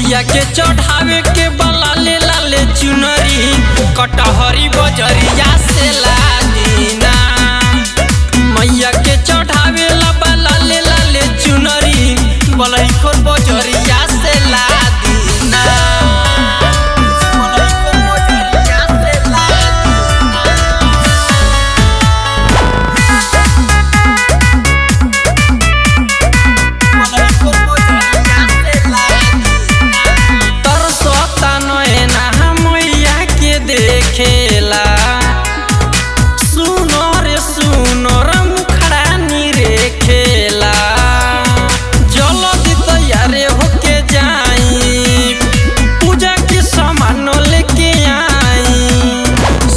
मैया के चढ़ावे के बलाले लाले चुनरी कटहरी बजरिया से लादीना। मैया के चढ़ावे ला बलाले लाले चुनरी बलैखोर बजरिया से लादीना। खेला सुनो रे मुखरानी रे खेला जल्दी तैयारे होके जाई पूजा के सामान लेके आई।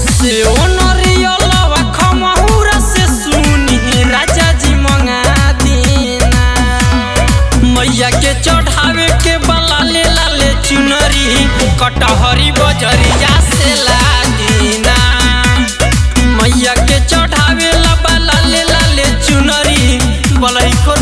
से नरियलवा खमहुरा से सुनी राजा जी मंगा दीना। मैया के चढ़ावे के बलाले लाले चुनरी कटहरी बजरिया से लादीना। मैया के चढ़ावे ला बलाले लाले चुनरी बलैखोर